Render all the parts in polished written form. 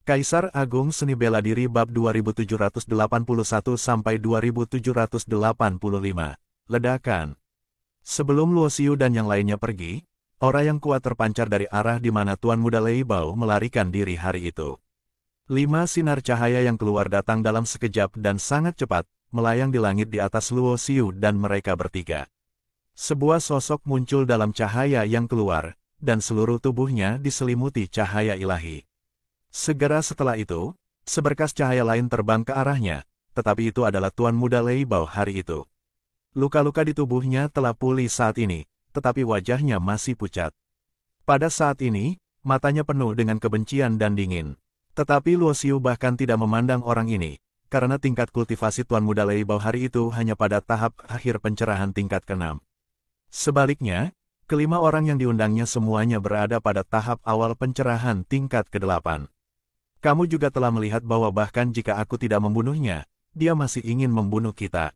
Kaisar Agung Seni Bela Diri Bab 2781-2785. Ledakan. Sebelum Luo Xiu dan yang lainnya pergi, aura yang kuat terpancar dari arah di mana Tuan Muda Lei Bao melarikan diri hari itu. 5 sinar cahaya yang keluar datang dalam sekejap dan sangat cepat, melayang di langit di atas Luo Xiu dan mereka bertiga. Sebuah sosok muncul dalam cahaya yang keluar, dan seluruh tubuhnya diselimuti cahaya ilahi. Segera setelah itu, seberkas cahaya lain terbang ke arahnya, tetapi itu adalah Tuan Muda Lei Bao hari itu. Luka-luka di tubuhnya telah pulih saat ini, tetapi wajahnya masih pucat. Pada saat ini, matanya penuh dengan kebencian dan dingin. Tetapi Luo Xiu bahkan tidak memandang orang ini, karena tingkat kultivasi Tuan Muda Lei Bao hari itu hanya pada tahap akhir pencerahan tingkat ke-6. Sebaliknya, kelima orang yang diundangnya semuanya berada pada tahap awal pencerahan tingkat ke-8. Kamu juga telah melihat bahwa bahkan jika aku tidak membunuhnya, dia masih ingin membunuh kita.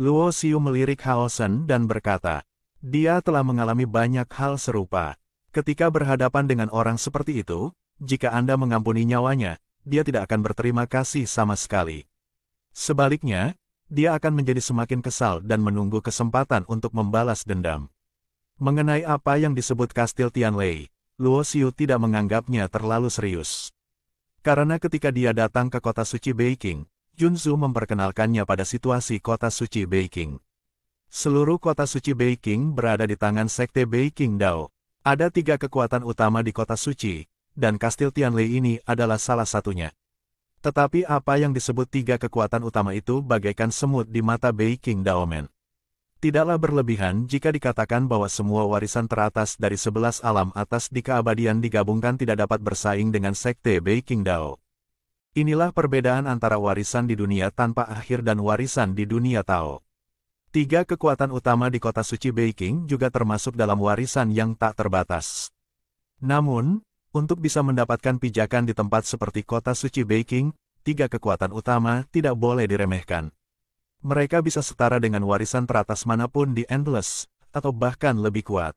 Luo Xiu melirik Hao Shen dan berkata, dia telah mengalami banyak hal serupa. Ketika berhadapan dengan orang seperti itu, jika Anda mengampuni nyawanya, dia tidak akan berterima kasih sama sekali. Sebaliknya, dia akan menjadi semakin kesal dan menunggu kesempatan untuk membalas dendam. Mengenai apa yang disebut Kastil Tianlei, Luo Xiu tidak menganggapnya terlalu serius. Karena ketika dia datang ke kota suci Beiqing, Junzu memperkenalkannya pada situasi kota suci Beiqing. Seluruh kota suci Beiqing berada di tangan sekte Beiqing Dao. Ada 3 kekuatan utama di kota suci, dan Kastil Tianlei ini adalah salah satunya. Tetapi apa yang disebut 3 kekuatan utama itu bagaikan semut di mata Beiqing Daomen. Tidaklah berlebihan jika dikatakan bahwa semua warisan teratas dari 11 alam atas di keabadian digabungkan tidak dapat bersaing dengan sekte Beiqing Dao. Inilah perbedaan antara warisan di dunia tanpa akhir dan warisan di dunia Tao. 3 kekuatan utama di kota suci Beiqing juga termasuk dalam warisan yang tak terbatas. Namun, untuk bisa mendapatkan pijakan di tempat seperti kota suci Beiqing, 3 kekuatan utama tidak boleh diremehkan. Mereka bisa setara dengan warisan teratas manapun di Endless, atau bahkan lebih kuat.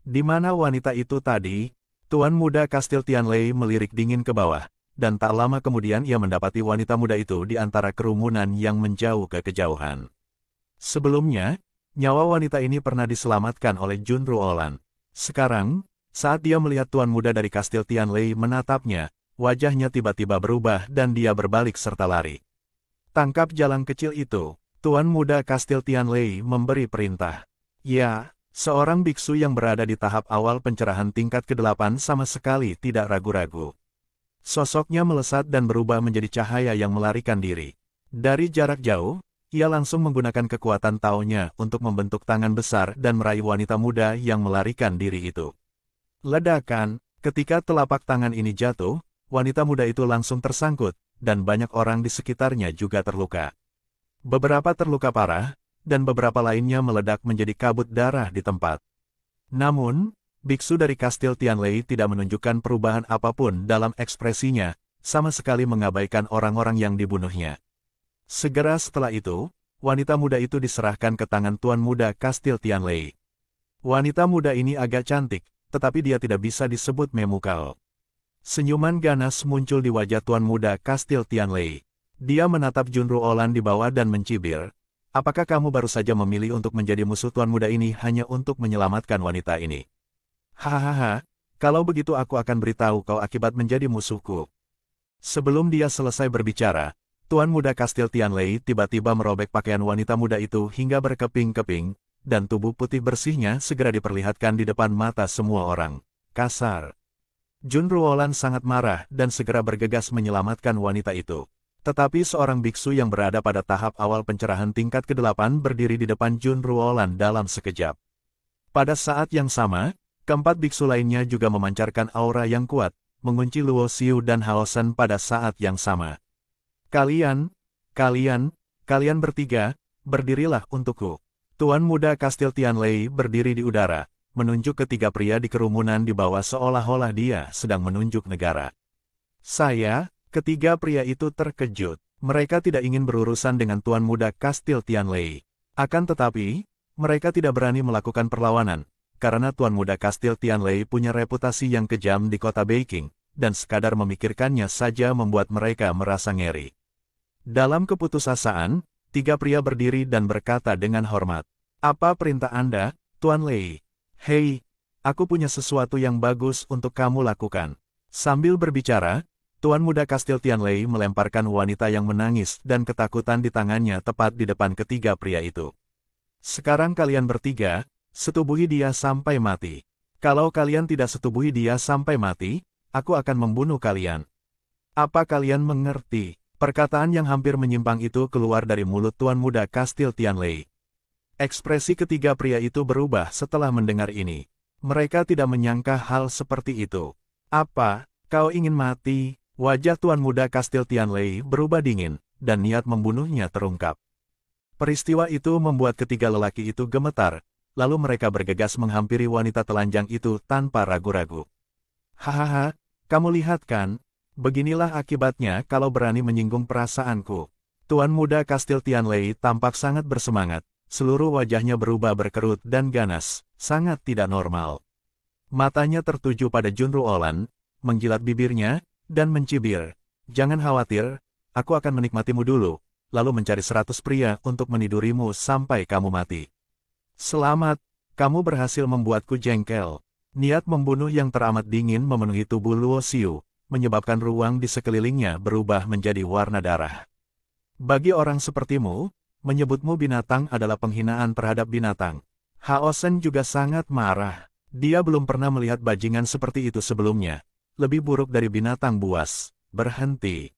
Di mana wanita itu tadi, Tuan Muda Kastil Tianlei melirik dingin ke bawah, dan tak lama kemudian ia mendapati wanita muda itu di antara kerumunan yang menjauh ke kejauhan. Sebelumnya, nyawa wanita ini pernah diselamatkan oleh Jun Ruolan. Sekarang, saat dia melihat Tuan Muda dari Kastil Tianlei menatapnya, wajahnya tiba-tiba berubah dan dia berbalik serta lari. Tangkap jalan kecil itu, Tuan Muda Kastil Tianlei memberi perintah. Ya, seorang biksu yang berada di tahap awal pencerahan tingkat ke-8 sama sekali tidak ragu-ragu. Sosoknya melesat dan berubah menjadi cahaya yang melarikan diri. Dari jarak jauh, ia langsung menggunakan kekuatan Tao-nya untuk membentuk tangan besar dan meraih wanita muda yang melarikan diri itu. Ledakan, ketika telapak tangan ini jatuh, wanita muda itu langsung tersangkut, dan banyak orang di sekitarnya juga terluka. Beberapa terluka parah, dan beberapa lainnya meledak menjadi kabut darah di tempat. Namun, biksu dari Kastil Tianlei tidak menunjukkan perubahan apapun dalam ekspresinya, sama sekali mengabaikan orang-orang yang dibunuhnya. Segera setelah itu, wanita muda itu diserahkan ke tangan Tuan Muda Kastil Tianlei. Wanita muda ini agak cantik, tetapi dia tidak bisa disebut memukau. Senyuman ganas muncul di wajah Tuan Muda Kastil Tianlei. Dia menatap Jun Ruolan di bawah dan mencibir. Apakah kamu baru saja memilih untuk menjadi musuh Tuan Muda ini hanya untuk menyelamatkan wanita ini? Hahaha, kalau begitu aku akan beritahu kau akibat menjadi musuhku. Sebelum dia selesai berbicara, Tuan Muda Kastil Tianlei tiba-tiba merobek pakaian wanita muda itu hingga berkeping-keping, dan tubuh putih bersihnya segera diperlihatkan di depan mata semua orang. Kasar. Jun Ruolan sangat marah dan segera bergegas menyelamatkan wanita itu. Tetapi seorang biksu yang berada pada tahap awal pencerahan tingkat ke-8 berdiri di depan Jun Ruolan dalam sekejap. Pada saat yang sama, keempat biksu lainnya juga memancarkan aura yang kuat, mengunci Luo Xiu dan Hao Shen pada saat yang sama. Kalian bertiga, berdirilah untukku. Tuan Muda Kastil Tianlei berdiri di udara, menunjuk ketiga pria di kerumunan di bawah seolah-olah dia sedang menunjuk negara. Ketiga pria itu terkejut. Mereka tidak ingin berurusan dengan Tuan Muda Kastil Tianlei. Akan tetapi, mereka tidak berani melakukan perlawanan, karena Tuan Muda Kastil Tianlei punya reputasi yang kejam di kota Beiqing, dan sekadar memikirkannya saja membuat mereka merasa ngeri. Dalam keputusasaan, 3 pria berdiri dan berkata dengan hormat, "Apa perintah Anda, Tuan Lei?" "Hei, aku punya sesuatu yang bagus untuk kamu lakukan." Sambil berbicara, Tuan Muda Kastil Tianlei melemparkan wanita yang menangis dan ketakutan di tangannya tepat di depan ketiga pria itu. "Sekarang kalian bertiga, setubuhi dia sampai mati. Kalau kalian tidak setubuhi dia sampai mati, aku akan membunuh kalian." "Apa kalian mengerti?" Perkataan yang hampir menyimpang itu keluar dari mulut Tuan Muda Kastil Tianlei. Ekspresi ketiga pria itu berubah setelah mendengar ini. Mereka tidak menyangka hal seperti itu. "Apa, kau ingin mati?" Wajah Tuan Muda Kastil Tianlei berubah dingin, dan niat membunuhnya terungkap. Peristiwa itu membuat ketiga lelaki itu gemetar, lalu mereka bergegas menghampiri wanita telanjang itu tanpa ragu-ragu. "Hahaha, kamu lihat kan? Beginilah akibatnya kalau berani menyinggung perasaanku." Tuan Muda Kastil Tianlei tampak sangat bersemangat, seluruh wajahnya berubah berkerut dan ganas, sangat tidak normal. Matanya tertuju pada Junru Olan, menjilat bibirnya, dan mencibir, "Jangan khawatir, aku akan menikmatimu dulu, lalu mencari 100 pria untuk menidurimu sampai kamu mati." "Selamat, kamu berhasil membuatku jengkel." Niat membunuh yang teramat dingin memenuhi tubuh Luo Xiu, menyebabkan ruang di sekelilingnya berubah menjadi warna darah. "Bagi orang sepertimu, menyebutmu binatang adalah penghinaan terhadap binatang." Hao Shen juga sangat marah. Dia belum pernah melihat bajingan seperti itu sebelumnya. Lebih buruk dari binatang buas. "Berhenti."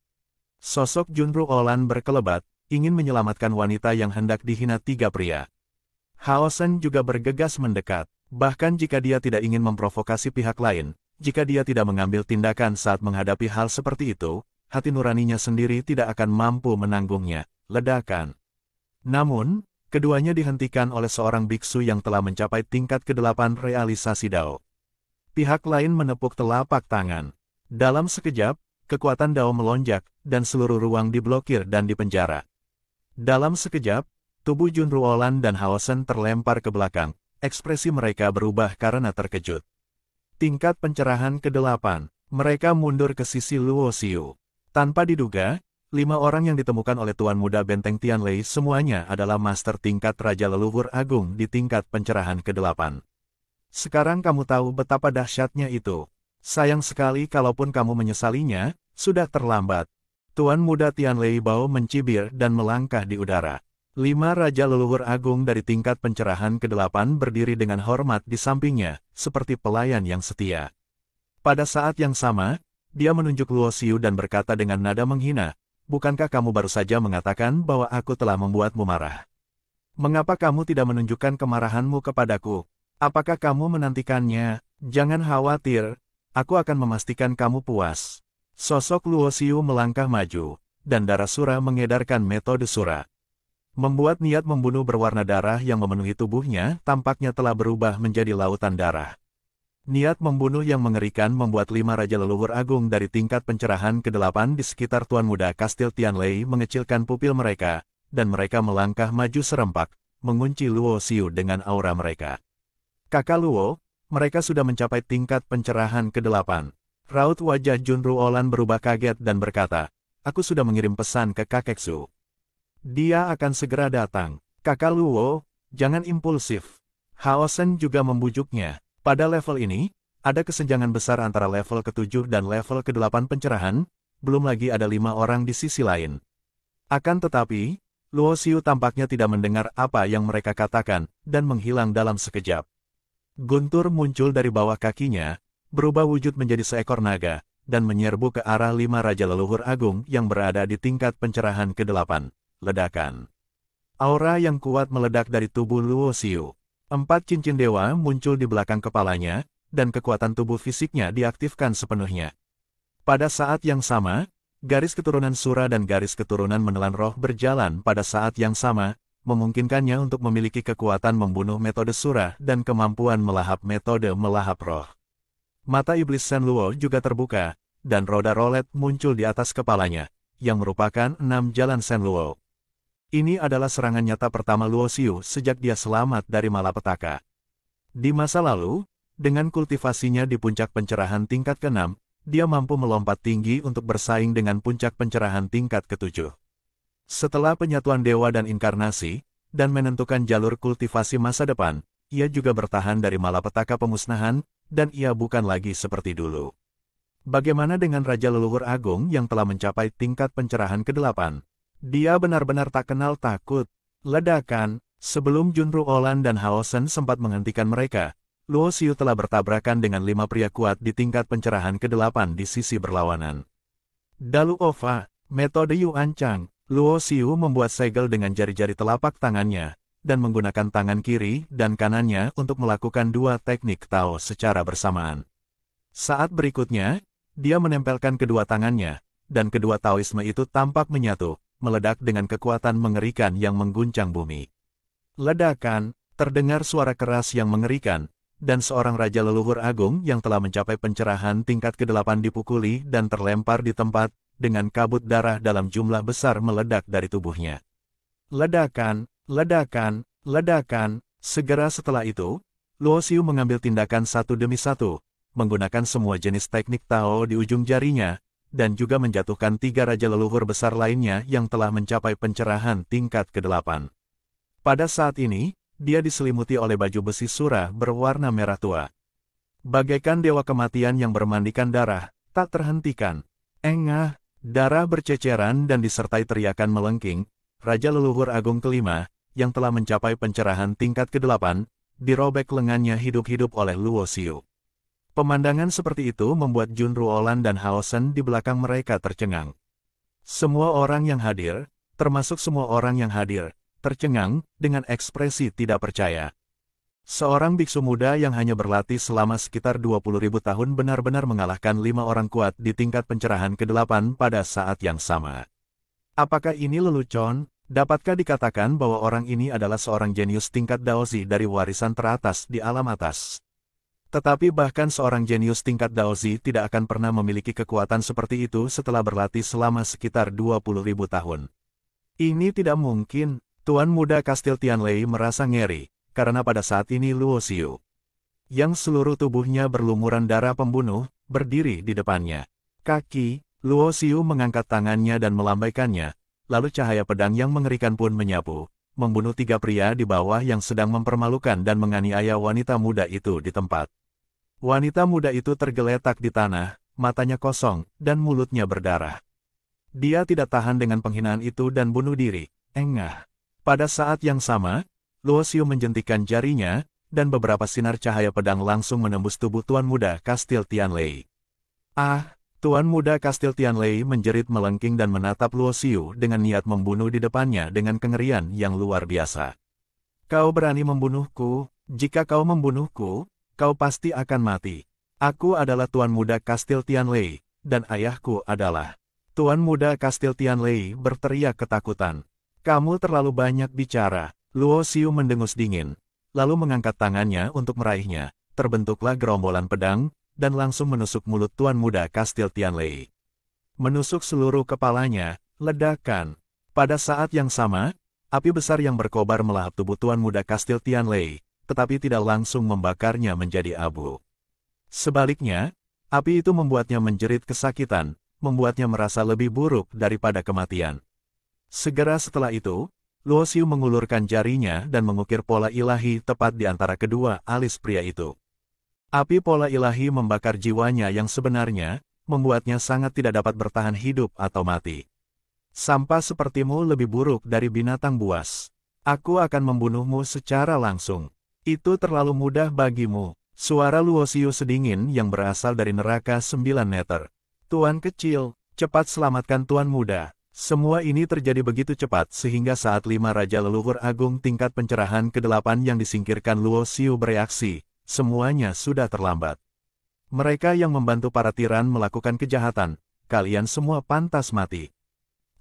Sosok Junru Olan berkelebat, ingin menyelamatkan wanita yang hendak dihina 3 pria. Hao Shen juga bergegas mendekat. Bahkan jika dia tidak ingin memprovokasi pihak lain, jika dia tidak mengambil tindakan saat menghadapi hal seperti itu, hati nuraninya sendiri tidak akan mampu menanggungnya. Ledakan. Namun, keduanya dihentikan oleh seorang biksu yang telah mencapai tingkat ke-8 realisasi Dao. Pihak lain menepuk telapak tangan. Dalam sekejap, kekuatan Dao melonjak, dan seluruh ruang diblokir dan dipenjara. Dalam sekejap, tubuh Junru Olan dan Hao Shen terlempar ke belakang, ekspresi mereka berubah karena terkejut. Tingkat pencerahan ke-8, mereka mundur ke sisi Luo Xiu. Tanpa diduga, 5 orang yang ditemukan oleh Tuan Muda Benteng Tianlei semuanya adalah master tingkat Raja Leluhur Agung di tingkat pencerahan ke-8. "Sekarang kamu tahu betapa dahsyatnya itu. Sayang sekali kalaupun kamu menyesalinya, sudah terlambat." Tuan Muda Tianlei Bao mencibir dan melangkah di udara. 5 Raja Leluhur Agung dari tingkat pencerahan ke-8 berdiri dengan hormat di sampingnya, seperti pelayan yang setia. Pada saat yang sama, dia menunjuk Luo Xiu dan berkata dengan nada menghina, "Bukankah kamu baru saja mengatakan bahwa aku telah membuatmu marah? Mengapa kamu tidak menunjukkan kemarahanmu kepadaku? Apakah kamu menantikannya? Jangan khawatir, aku akan memastikan kamu puas." Sosok Luo Xiu melangkah maju, dan darah sura mengedarkan metode sura. Membuat niat membunuh berwarna darah yang memenuhi tubuhnya tampaknya telah berubah menjadi lautan darah. Niat membunuh yang mengerikan membuat 5 Raja Leluhur Agung dari tingkat pencerahan ke-8 di sekitar Tuan Muda Kastil Tianlei mengecilkan pupil mereka, dan mereka melangkah maju serempak, mengunci Luo Xiu dengan aura mereka. "Kakak Luo, mereka sudah mencapai tingkat pencerahan ke-8. Raut wajah Junru Olan berubah kaget dan berkata, "Aku sudah mengirim pesan ke kakek Su. Dia akan segera datang." "Kakak Luo, jangan impulsif." Hao Shen juga membujuknya. Pada level ini, ada kesenjangan besar antara level ke-7 dan level ke-8 pencerahan, belum lagi ada 5 orang di sisi lain. Akan tetapi, Luo Xiu tampaknya tidak mendengar apa yang mereka katakan, dan menghilang dalam sekejap. Guntur muncul dari bawah kakinya, berubah wujud menjadi seekor naga, dan menyerbu ke arah 5 Raja Leluhur Agung yang berada di tingkat pencerahan ke-8. Ledakan. Aura yang kuat meledak dari tubuh Luo Xiu. 4 cincin dewa muncul di belakang kepalanya, dan kekuatan tubuh fisiknya diaktifkan sepenuhnya. Pada saat yang sama, garis keturunan Sura dan garis keturunan menelan roh berjalan pada saat yang sama, memungkinkannya untuk memiliki kekuatan membunuh metode Sura dan kemampuan melahap metode melahap roh. Mata iblis Shen Luo juga terbuka, dan roda rolet muncul di atas kepalanya, yang merupakan 6 jalan Shen Luo. Ini adalah serangan nyata pertama Luo Xiu sejak dia selamat dari malapetaka. Di masa lalu, dengan kultivasinya di puncak pencerahan tingkat ke-6, dia mampu melompat tinggi untuk bersaing dengan puncak pencerahan tingkat ke-7. Setelah penyatuan dewa dan inkarnasi, dan menentukan jalur kultivasi masa depan, ia juga bertahan dari malapetaka pemusnahan, dan ia bukan lagi seperti dulu. Bagaimana dengan Raja Leluhur Agung yang telah mencapai tingkat pencerahan ke-8? Dia benar-benar tak kenal takut. Ledakan, sebelum Junru Olan dan Haosen sempat menghentikan mereka, Luo Xiu telah bertabrakan dengan 5 pria kuat di tingkat pencerahan ke-8 di sisi berlawanan. Dalu Ova, metode Yuan Chang, Luo Xiu membuat segel dengan jari-jari telapak tangannya, dan menggunakan tangan kiri dan kanannya untuk melakukan 2 teknik Tao secara bersamaan. Saat berikutnya, dia menempelkan kedua tangannya, dan kedua Taoisme itu tampak menyatu, meledak dengan kekuatan mengerikan yang mengguncang bumi. Ledakan, terdengar suara keras yang mengerikan, dan seorang Raja Leluhur Agung yang telah mencapai pencerahan tingkat ke-8 dipukuli dan terlempar di tempat, dengan kabut darah dalam jumlah besar meledak dari tubuhnya. Ledakan, ledakan, ledakan, segera setelah itu, Luo Xiu mengambil tindakan satu demi satu, menggunakan semua jenis teknik Tao di ujung jarinya, dan juga menjatuhkan 3 Raja Leluhur besar lainnya yang telah mencapai pencerahan tingkat ke-8. Pada saat ini, dia diselimuti oleh baju besi surah berwarna merah tua. Bagaikan dewa kematian yang bermandikan darah, tak terhentikan. Engah, darah berceceran dan disertai teriakan melengking, Raja Leluhur Agung kelima, yang telah mencapai pencerahan tingkat ke-8, dirobek lengannya hidup-hidup oleh Luo Xiu. Pemandangan seperti itu membuat Junru Olan dan Haosen di belakang mereka tercengang. Semua orang yang hadir, termasuk semua orang yang hadir, tercengang dengan ekspresi tidak percaya. Seorang biksu muda yang hanya berlatih selama sekitar 20.000 tahun benar-benar mengalahkan 5 orang kuat di tingkat pencerahan ke-8 pada saat yang sama. Apakah ini lelucon? Dapatkah dikatakan bahwa orang ini adalah seorang jenius tingkat Daozi dari warisan teratas di alam atas? Tetapi bahkan seorang jenius tingkat Daozi tidak akan pernah memiliki kekuatan seperti itu setelah berlatih selama sekitar 20.000 tahun. Ini tidak mungkin. Tuan Muda Kastil Tianlei merasa ngeri, karena pada saat ini Luo Xiu, yang seluruh tubuhnya berlumuran darah pembunuh, berdiri di depannya. Kaki, Luo Xiu mengangkat tangannya dan melambaikannya, lalu cahaya pedang yang mengerikan pun menyapu, membunuh 3 pria di bawah yang sedang mempermalukan dan menganiaya wanita muda itu di tempat. Wanita muda itu tergeletak di tanah, matanya kosong, dan mulutnya berdarah. Dia tidak tahan dengan penghinaan itu dan bunuh diri. Engah. Pada saat yang sama, Luo Xiu menjentikkan jarinya, dan beberapa sinar cahaya pedang langsung menembus tubuh Tuan Muda Kastil Tianlei. Ah, Tuan Muda Kastil Tianlei menjerit melengking dan menatap Luo Xiu dengan niat membunuh di depannya dengan kengerian yang luar biasa. Kau berani membunuhku? Jika kau membunuhku, kau pasti akan mati. Aku adalah Tuan Muda Kastil Tianlei, dan ayahku adalah... Tuan Muda Kastil Tianlei berteriak ketakutan. Kamu terlalu banyak bicara. Luo Xiu mendengus dingin, lalu mengangkat tangannya untuk meraihnya. Terbentuklah gerombolan pedang, dan langsung menusuk mulut Tuan Muda Kastil Tianlei. Menusuk seluruh kepalanya, ledakan. Pada saat yang sama, api besar yang berkobar melahap tubuh Tuan Muda Kastil Tianlei, tetapi tidak langsung membakarnya menjadi abu. Sebaliknya, api itu membuatnya menjerit kesakitan, membuatnya merasa lebih buruk daripada kematian. Segera setelah itu, Luo Xiu mengulurkan jarinya dan mengukir pola ilahi tepat di antara kedua alis pria itu. Api pola ilahi membakar jiwanya yang sebenarnya, membuatnya sangat tidak dapat bertahan hidup atau mati. Sampah sepertimu lebih buruk dari binatang buas. Aku akan membunuhmu secara langsung. Itu terlalu mudah bagimu. Suara Luo Xiu sedingin yang berasal dari neraka 9 meter. Tuan kecil, cepat selamatkan Tuan Muda. Semua ini terjadi begitu cepat sehingga saat 5 Raja Leluhur Agung tingkat pencerahan ke-8 yang disingkirkan Luo Xiu bereaksi, semuanya sudah terlambat. Mereka yang membantu para tiran melakukan kejahatan, kalian semua pantas mati.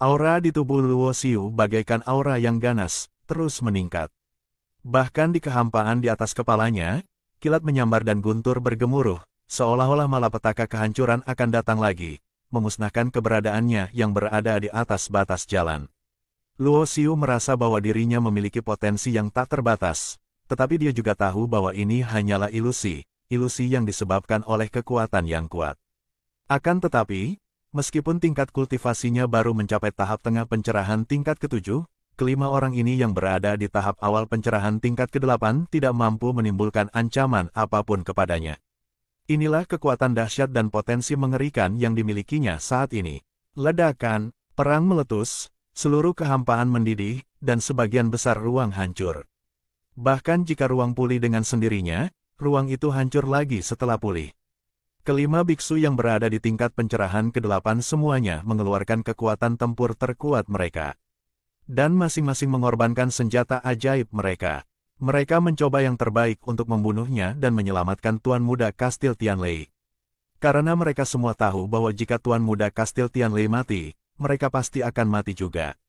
Aura di tubuh Luo Xiu bagaikan aura yang ganas, terus meningkat. Bahkan di kehampaan di atas kepalanya, kilat menyambar dan guntur bergemuruh, seolah-olah malapetaka kehancuran akan datang lagi, memusnahkan keberadaannya yang berada di atas batas jalan. Luo Xiu merasa bahwa dirinya memiliki potensi yang tak terbatas, tetapi dia juga tahu bahwa ini hanyalah ilusi, ilusi yang disebabkan oleh kekuatan yang kuat. Akan tetapi, meskipun tingkat kultivasinya baru mencapai tahap tengah pencerahan tingkat ke-7, kelima orang ini yang berada di tahap awal pencerahan tingkat ke-8 tidak mampu menimbulkan ancaman apapun kepadanya. Inilah kekuatan dahsyat dan potensi mengerikan yang dimilikinya saat ini. Ledakan, perang meletus, seluruh kehampaan mendidih, dan sebagian besar ruang hancur. Bahkan jika ruang pulih dengan sendirinya, ruang itu hancur lagi setelah pulih. Kelima biksu yang berada di tingkat pencerahan ke-8 semuanya mengeluarkan kekuatan tempur terkuat mereka. Dan masing-masing mengorbankan senjata ajaib mereka. Mereka mencoba yang terbaik untuk membunuhnya dan menyelamatkan Tuan Muda Kastil Tianlei. Karena mereka semua tahu bahwa jika Tuan Muda Kastil Tianlei mati, mereka pasti akan mati juga.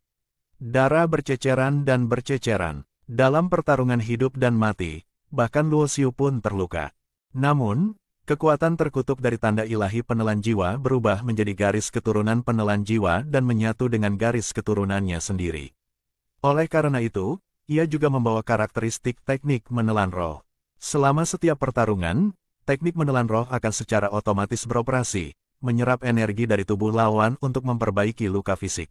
Darah berceceran dan berceceran. Dalam pertarungan hidup dan mati, bahkan Luo Xiu pun terluka. Namun, kekuatan terkutuk dari tanda ilahi penelan jiwa berubah menjadi garis keturunan penelan jiwa dan menyatu dengan garis keturunannya sendiri. Oleh karena itu, ia juga membawa karakteristik teknik menelan roh. Selama setiap pertarungan, teknik menelan roh akan secara otomatis beroperasi, menyerap energi dari tubuh lawan untuk memperbaiki luka fisik.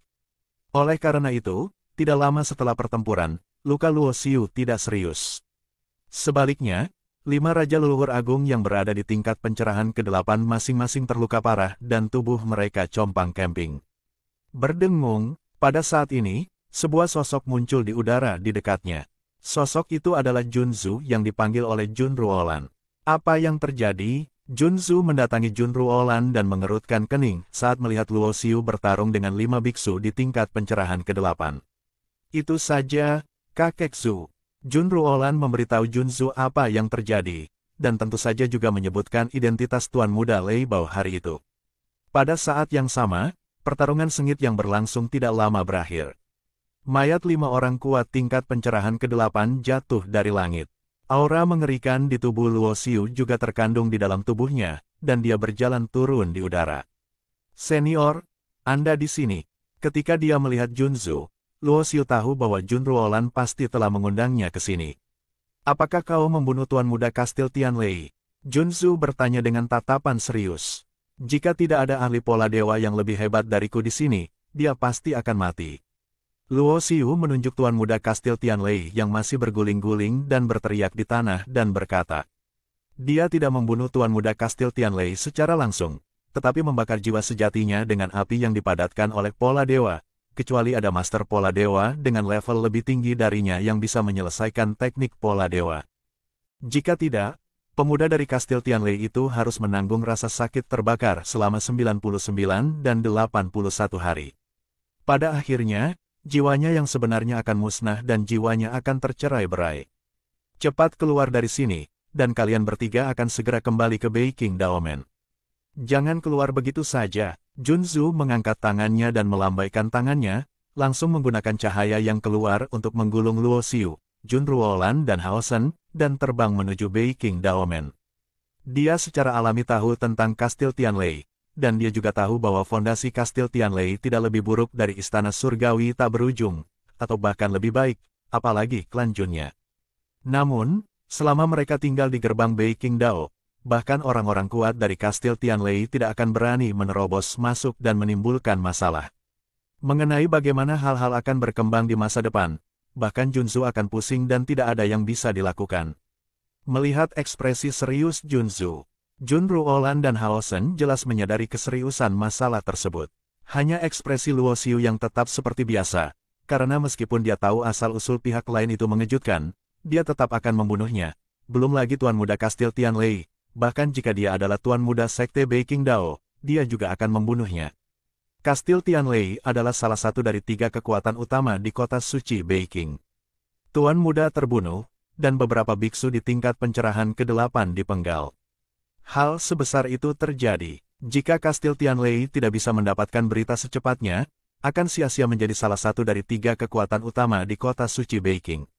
Oleh karena itu, tidak lama setelah pertempuran, luka Luo Xiu tidak serius. Sebaliknya, 5 raja leluhur agung yang berada di tingkat pencerahan ke-8 masing-masing terluka parah dan tubuh mereka compang-camping. Berdengung, pada saat ini, sebuah sosok muncul di udara di dekatnya. Sosok itu adalah Junzu yang dipanggil oleh Jun Ruolan. Apa yang terjadi? Junzu mendatangi Jun Ruolan dan mengerutkan kening saat melihat Luo Xiu bertarung dengan 5 biksu di tingkat pencerahan ke-8. Itu saja, Kakek Zhu. Jun Ruolan memberitahu Junzu apa yang terjadi, dan tentu saja juga menyebutkan identitas Tuan Muda Lei Bao hari itu. Pada saat yang sama, pertarungan sengit yang berlangsung tidak lama berakhir. Mayat 5 orang kuat tingkat pencerahan ke-8 jatuh dari langit. Aura mengerikan di tubuh Luo Xiu juga terkandung di dalam tubuhnya, dan dia berjalan turun di udara. Senior, Anda di sini. Ketika dia melihat Junzu, Luo Xiu tahu bahwa Jun Ruolan pasti telah mengundangnya ke sini. Apakah kau membunuh Tuan Muda Kastil Tianlei? Junzu bertanya dengan tatapan serius. Jika tidak ada ahli pola dewa yang lebih hebat dariku di sini, dia pasti akan mati. Luo Xiu menunjuk Tuan Muda Kastil Tianlei yang masih berguling-guling dan berteriak di tanah dan berkata, dia tidak membunuh Tuan Muda Kastil Tianlei secara langsung, tetapi membakar jiwa sejatinya dengan api yang dipadatkan oleh pola dewa, kecuali ada master pola dewa dengan level lebih tinggi darinya yang bisa menyelesaikan teknik pola dewa. Jika tidak, pemuda dari Kastil Tianlei itu harus menanggung rasa sakit terbakar selama 99 dan 81 hari. Pada akhirnya, jiwanya yang sebenarnya akan musnah dan jiwanya akan tercerai-berai. Cepat keluar dari sini, dan kalian bertiga akan segera kembali ke Beiqing Daomen. Jangan keluar begitu saja. Junzu mengangkat tangannya dan melambaikan tangannya, langsung menggunakan cahaya yang keluar untuk menggulung Luo Xiu, Jun Ruolan dan Hao Shen, dan terbang menuju Beiqing Daomen. Dia secara alami tahu tentang Kastil Tianlei, dan dia juga tahu bahwa fondasi Kastil Tianlei tidak lebih buruk dari istana surgawi tak berujung, atau bahkan lebih baik, apalagi klan Junnya. Namun, selama mereka tinggal di gerbang Beiqing Dao, bahkan orang-orang kuat dari Kastil Tianlei tidak akan berani menerobos masuk dan menimbulkan masalah. Mengenai bagaimana hal-hal akan berkembang di masa depan, bahkan Junzu akan pusing dan tidak ada yang bisa dilakukan. Melihat ekspresi serius Junzu, Jun Ruolan dan Hao Shen jelas menyadari keseriusan masalah tersebut. Hanya ekspresi Luo Xiu yang tetap seperti biasa, karena meskipun dia tahu asal-usul pihak lain itu mengejutkan, dia tetap akan membunuhnya. Belum lagi Tuan Muda Kastil Tianlei, bahkan jika dia adalah Tuan Muda Sekte Beiqing Dao, dia juga akan membunuhnya. Kastil Tianlei adalah salah satu dari 3 kekuatan utama di kota suci Beiqing. Tuan Muda terbunuh, dan beberapa biksu di tingkat pencerahan ke-8 dipenggal. Hal sebesar itu terjadi, jika Kastil Tianlei tidak bisa mendapatkan berita secepatnya, akan sia-sia menjadi salah satu dari 3 kekuatan utama di kota suci Beiqing.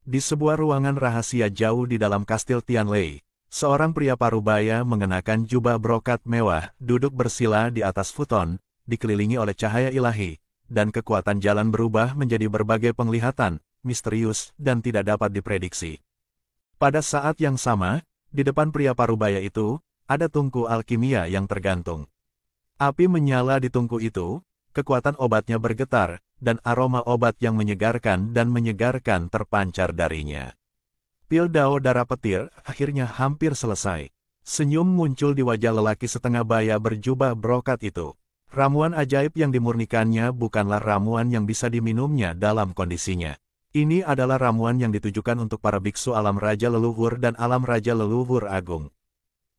Di sebuah ruangan rahasia jauh di dalam Kastil Tianlei, seorang pria parubaya mengenakan jubah brokat mewah, duduk bersila di atas futon, dikelilingi oleh cahaya ilahi, dan kekuatan jalan berubah menjadi berbagai penglihatan, misterius, dan tidak dapat diprediksi. Pada saat yang sama, di depan pria parubaya itu, ada tungku alkimia yang tergantung. Api menyala di tungku itu, kekuatan obatnya bergetar, dan aroma obat yang menyegarkan terpancar darinya. Pil dao darah petir akhirnya hampir selesai. Senyum muncul di wajah lelaki setengah baya berjubah brokat itu. Ramuan ajaib yang dimurnikannya bukanlah ramuan yang bisa diminumnya dalam kondisinya. Ini adalah ramuan yang ditujukan untuk para biksu alam raja leluhur dan alam raja leluhur agung.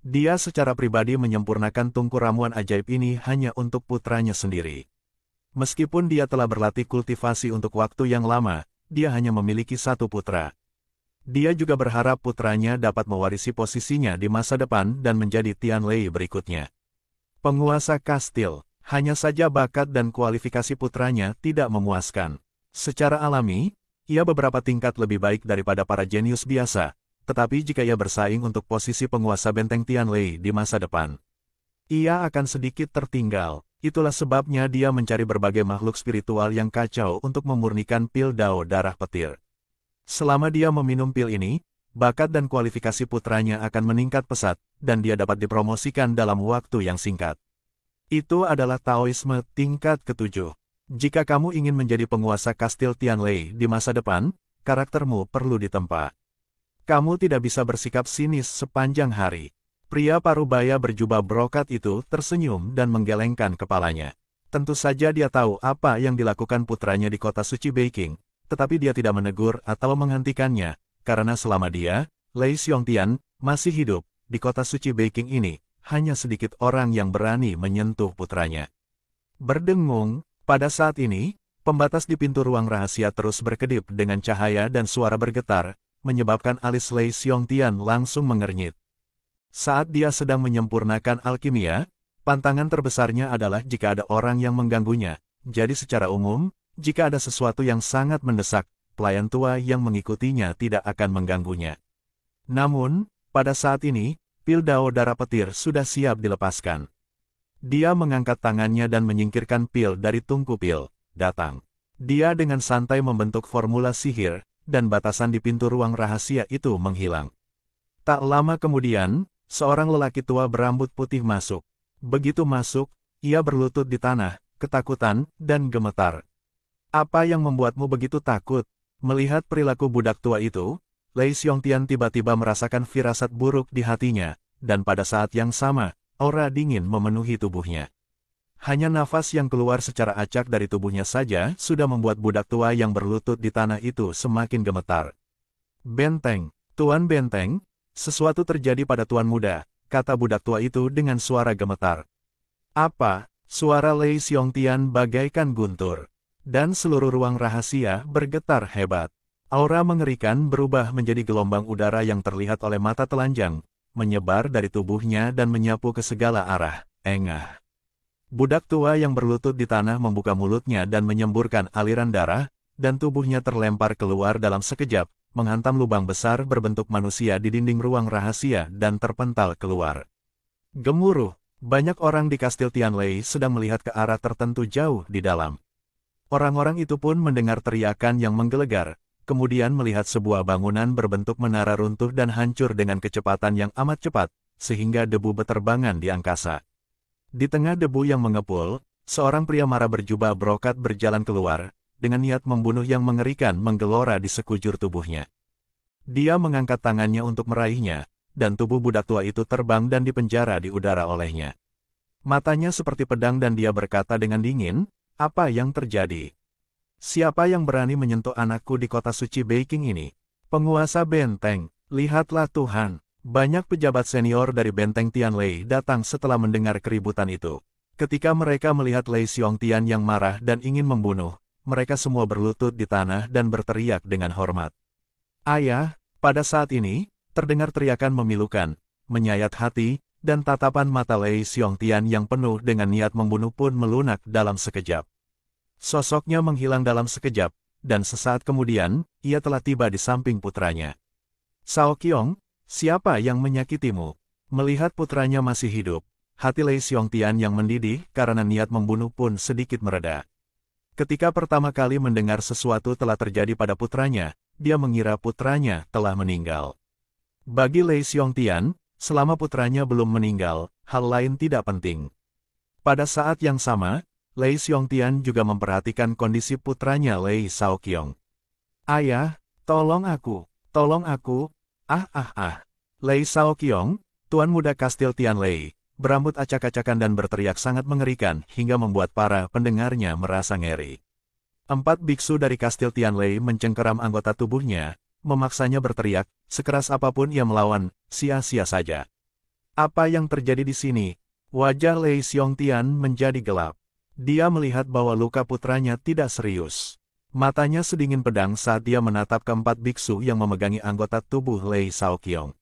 Dia secara pribadi menyempurnakan tungku ramuan ajaib ini hanya untuk putranya sendiri. Meskipun dia telah berlatih kultivasi untuk waktu yang lama, dia hanya memiliki satu putra. Dia juga berharap putranya dapat mewarisi posisinya di masa depan dan menjadi Tianlei berikutnya. Penguasa kastil, hanya saja bakat dan kualifikasi putranya tidak memuaskan. Secara alami, ia beberapa tingkat lebih baik daripada para jenius biasa, tetapi jika ia bersaing untuk posisi penguasa benteng Tianlei di masa depan, ia akan sedikit tertinggal. Itulah sebabnya dia mencari berbagai makhluk spiritual yang kacau untuk memurnikan pil dao darah petir. Selama dia meminum pil ini, bakat dan kualifikasi putranya akan meningkat pesat, dan dia dapat dipromosikan dalam waktu yang singkat. Itu adalah Taoisme tingkat ke-7. Jika kamu ingin menjadi penguasa kastil Tianlei di masa depan, karaktermu perlu ditempa. Kamu tidak bisa bersikap sinis sepanjang hari. Pria parubaya berjubah brokat itu tersenyum dan menggelengkan kepalanya. Tentu saja dia tahu apa yang dilakukan putranya di kota suci Beijing, tetapi dia tidak menegur atau menghentikannya, karena selama dia, Lei Xiongtian, masih hidup, di kota suci Beijing ini, hanya sedikit orang yang berani menyentuh putranya. Berdengung, pada saat ini, pembatas di pintu ruang rahasia terus berkedip dengan cahaya dan suara bergetar, menyebabkan alis Lei Xiongtian langsung mengernyit. Saat dia sedang menyempurnakan alkimia, pantangan terbesarnya adalah jika ada orang yang mengganggunya. Jadi secara umum, jika ada sesuatu yang sangat mendesak, pelayan tua yang mengikutinya tidak akan mengganggunya. Namun, pada saat ini, pil dao darah petir sudah siap dilepaskan. Dia mengangkat tangannya dan menyingkirkan pil dari tungku pil. Datang. Dia dengan santai membentuk formula sihir, dan batasan di pintu ruang rahasia itu menghilang. Tak lama kemudian, seorang lelaki tua berambut putih masuk. Begitu masuk, ia berlutut di tanah, ketakutan, dan gemetar. Apa yang membuatmu begitu takut? Melihat perilaku budak tua itu, Lei Xiongtian tiba-tiba merasakan firasat buruk di hatinya, dan pada saat yang sama, aura dingin memenuhi tubuhnya. Hanya nafas yang keluar secara acak dari tubuhnya saja sudah membuat budak tua yang berlutut di tanah itu semakin gemetar. Benteng, Tuan Benteng, sesuatu terjadi pada Tuan Muda, kata budak tua itu dengan suara gemetar. Apa? Suara Lei Xiongtian bagaikan guntur. Dan seluruh ruang rahasia bergetar hebat. Aura mengerikan berubah menjadi gelombang udara yang terlihat oleh mata telanjang, menyebar dari tubuhnya dan menyapu ke segala arah. Engah. Budak tua yang berlutut di tanah membuka mulutnya dan menyemburkan aliran darah, dan tubuhnya terlempar keluar dalam sekejap, menghantam lubang besar berbentuk manusia di dinding ruang rahasia dan terpental keluar. Gemuruh, banyak orang di kastil Tianlei sedang melihat ke arah tertentu jauh di dalam. Orang-orang itu pun mendengar teriakan yang menggelegar, kemudian melihat sebuah bangunan berbentuk menara runtuh dan hancur dengan kecepatan yang amat cepat, sehingga debu beterbangan di angkasa. Di tengah debu yang mengepul, seorang pria marah berjubah brokat berjalan keluar, dengan niat membunuh yang mengerikan menggelora di sekujur tubuhnya. Dia mengangkat tangannya untuk meraihnya, dan tubuh budak tua itu terbang dan dipenjara di udara olehnya. Matanya seperti pedang dan dia berkata dengan dingin, "Apa yang terjadi? Siapa yang berani menyentuh anakku di kota suci Beijing ini?" Penguasa benteng, lihatlah Tuhan. Banyak pejabat senior dari benteng Tianlei datang setelah mendengar keributan itu. Ketika mereka melihat Lei Xiongtian yang marah dan ingin membunuh, mereka semua berlutut di tanah dan berteriak dengan hormat. Ayah, pada saat ini, terdengar teriakan memilukan, menyayat hati, dan tatapan mata Lei Xiongtian yang penuh dengan niat membunuh pun melunak dalam sekejap. Sosoknya menghilang dalam sekejap, dan sesaat kemudian, ia telah tiba di samping putranya. Sao Qiong, siapa yang menyakitimu? Melihat putranya masih hidup, hati Lei Xiongtian yang mendidih karena niat membunuh pun sedikit mereda. Ketika pertama kali mendengar sesuatu telah terjadi pada putranya, dia mengira putranya telah meninggal. Bagi Lei Xiongtian, selama putranya belum meninggal, hal lain tidak penting. Pada saat yang sama, Lei Xiongtian juga memperhatikan kondisi putranya Lei Shaoqiong. Ayah, tolong aku, Lei Shaoqiong, tuan muda Kastil Tianlei, berambut acak-acakan dan berteriak sangat mengerikan hingga membuat para pendengarnya merasa ngeri. 4 biksu dari Kastil Tianlei mencengkeram anggota tubuhnya, memaksanya berteriak, sekeras apapun ia melawan, sia-sia saja. Apa yang terjadi di sini? Wajah Lei Xiongtian menjadi gelap. Dia melihat bahwa luka putranya tidak serius. Matanya sedingin pedang saat dia menatap keempat biksu yang memegangi anggota tubuh Lei Shaoqiong.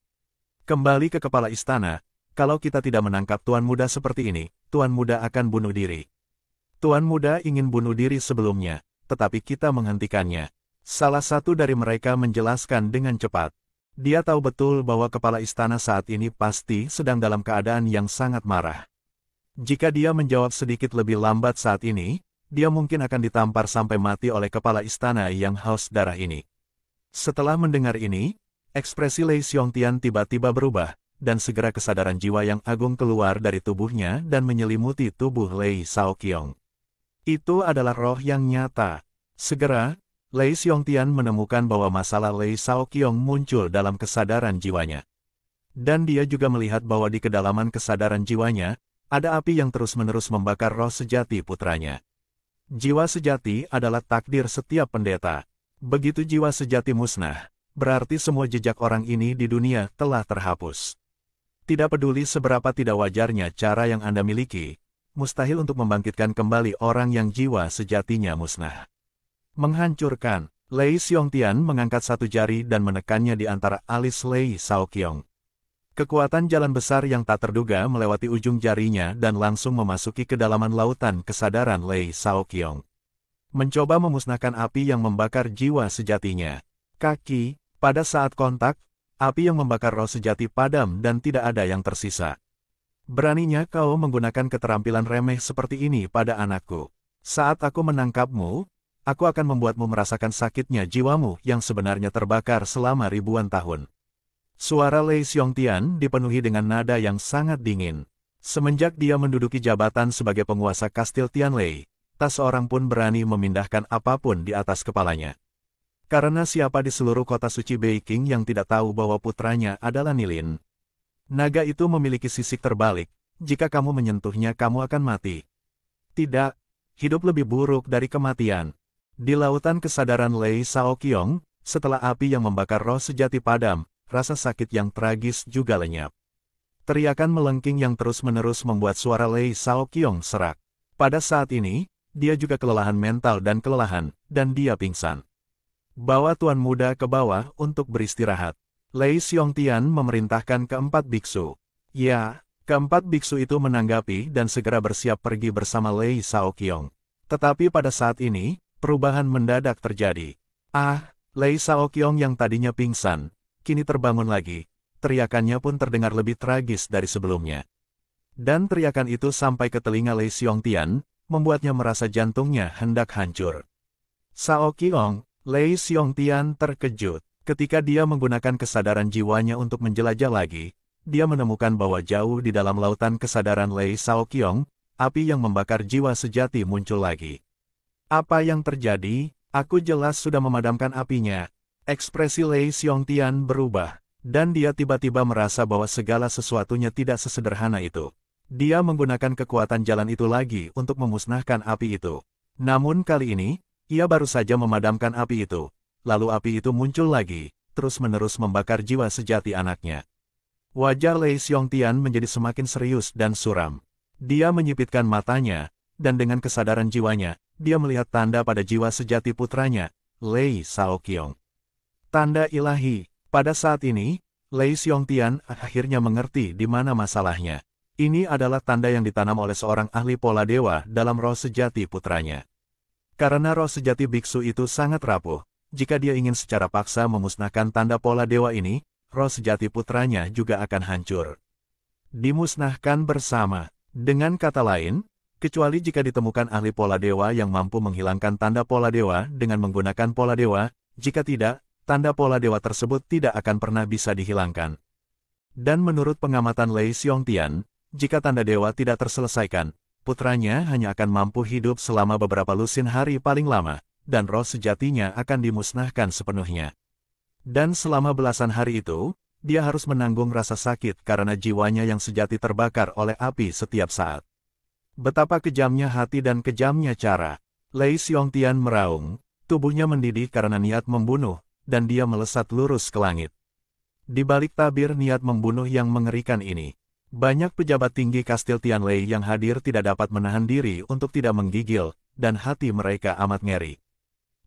Kembali ke kepala istana, kalau kita tidak menangkap tuan muda seperti ini, tuan muda akan bunuh diri. Tuan muda ingin bunuh diri sebelumnya, tetapi kita menghentikannya. Salah satu dari mereka menjelaskan dengan cepat. Dia tahu betul bahwa kepala istana saat ini pasti sedang dalam keadaan yang sangat marah. Jika dia menjawab sedikit lebih lambat saat ini, dia mungkin akan ditampar sampai mati oleh kepala istana yang haus darah ini. Setelah mendengar ini, ekspresi Lei Xiongtian tiba-tiba berubah, dan segera kesadaran jiwa yang agung keluar dari tubuhnya dan menyelimuti tubuh Lei Shaoqiong. Itu adalah roh yang nyata. Segera, Lei Xiongtian menemukan bahwa masalah Lei Shaoqiong muncul dalam kesadaran jiwanya. Dan dia juga melihat bahwa di kedalaman kesadaran jiwanya, ada api yang terus-menerus membakar roh sejati putranya. Jiwa sejati adalah takdir setiap pendeta. Begitu jiwa sejati musnah, berarti semua jejak orang ini di dunia telah terhapus. Tidak peduli seberapa tidak wajarnya cara yang Anda miliki, mustahil untuk membangkitkan kembali orang yang jiwa sejatinya musnah. Menghancurkan, Lei Xiongtian mengangkat satu jari dan menekannya di antara alis Lei Shaoqiong. Kekuatan jalan besar yang tak terduga melewati ujung jarinya dan langsung memasuki kedalaman lautan kesadaran Lei Shaoqiong. Mencoba memusnahkan api yang membakar jiwa sejatinya. Kaki, pada saat kontak, api yang membakar roh sejati padam dan tidak ada yang tersisa. Beraninya kau menggunakan keterampilan remeh seperti ini pada anakku. Saat aku menangkapmu, aku akan membuatmu merasakan sakitnya jiwamu yang sebenarnya terbakar selama ribuan tahun. Suara Lei Xiongtian dipenuhi dengan nada yang sangat dingin. Semenjak dia menduduki jabatan sebagai penguasa Kastil Tianlei, tak seorang pun berani memindahkan apapun di atas kepalanya. Karena siapa di seluruh kota suci Beiqing yang tidak tahu bahwa putranya adalah Nilin? Naga itu memiliki sisik terbalik, jika kamu menyentuhnya kamu akan mati. Tidak, hidup lebih buruk dari kematian. Di lautan kesadaran Lei Shaoqiong, setelah api yang membakar roh sejati padam, rasa sakit yang tragis juga lenyap. Teriakan melengking yang terus-menerus membuat suara Lei Shaoqiong serak. Pada saat ini, dia juga kelelahan mental dan kelelahan, dan dia pingsan. Bawa tuan muda ke bawah untuk beristirahat. Lei Xiongtian memerintahkan keempat biksu. Ya, keempat biksu itu menanggapi dan segera bersiap pergi bersama Lei Shaoqiong. Tetapi pada saat ini, perubahan mendadak terjadi. Lei Shaoqiong yang tadinya pingsan, kini terbangun lagi. Teriakannya pun terdengar lebih tragis dari sebelumnya. Dan teriakan itu sampai ke telinga Lei Xiongtian, membuatnya merasa jantungnya hendak hancur. Shaoqiong, Lei Xiongtian terkejut. Ketika dia menggunakan kesadaran jiwanya untuk menjelajah lagi, dia menemukan bahwa jauh di dalam lautan kesadaran Lei Shaoqiong, api yang membakar jiwa sejati muncul lagi. Apa yang terjadi? Aku jelas sudah memadamkan apinya. Ekspresi Lei Xiongtian berubah, dan dia tiba-tiba merasa bahwa segala sesuatunya tidak sesederhana itu. Dia menggunakan kekuatan jalan itu lagi untuk memusnahkan api itu. Namun kali ini, ia baru saja memadamkan api itu. Lalu api itu muncul lagi, terus-menerus membakar jiwa sejati anaknya. Wajah Lei Xiongtian menjadi semakin serius dan suram. Dia menyipitkan matanya, dan dengan kesadaran jiwanya, dia melihat tanda pada jiwa sejati putranya, Lei Shaoqiong. Tanda ilahi. Pada saat ini, Lei Xiongtian akhirnya mengerti di mana masalahnya. Ini adalah tanda yang ditanam oleh seorang ahli pola dewa dalam roh sejati putranya. Karena roh sejati biksu itu sangat rapuh, jika dia ingin secara paksa memusnahkan tanda pola dewa ini, roh sejati putranya juga akan hancur. Dimusnahkan bersama. Dengan kata lain, kecuali jika ditemukan ahli pola dewa yang mampu menghilangkan tanda pola dewa dengan menggunakan pola dewa, jika tidak, tanda pola dewa tersebut tidak akan pernah bisa dihilangkan. Dan menurut pengamatan Lei Xiongtian, jika tanda dewa tidak terselesaikan, putranya hanya akan mampu hidup selama beberapa lusin hari paling lama, dan roh sejatinya akan dimusnahkan sepenuhnya. Dan selama belasan hari itu, dia harus menanggung rasa sakit karena jiwanya yang sejati terbakar oleh api setiap saat. Betapa kejamnya hati dan kejamnya cara. Lei Xiongtian meraung, tubuhnya mendidih karena niat membunuh, dan dia melesat lurus ke langit. Di balik tabir niat membunuh yang mengerikan ini, banyak pejabat tinggi Kastil Tianlei yang hadir tidak dapat menahan diri untuk tidak menggigil, dan hati mereka amat ngeri.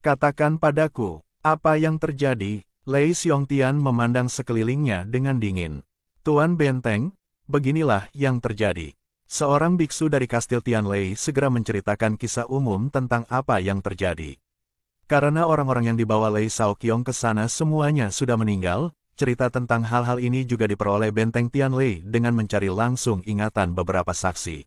Katakan padaku, apa yang terjadi? Lei Xiongtian memandang sekelilingnya dengan dingin. Tuan Benteng, beginilah yang terjadi. Seorang biksu dari Kastil Tianlei segera menceritakan kisah umum tentang apa yang terjadi. Karena orang-orang yang dibawa Lei Shaoqiong ke sana semuanya sudah meninggal, cerita tentang hal-hal ini juga diperoleh Benteng Tianlei dengan mencari langsung ingatan beberapa saksi.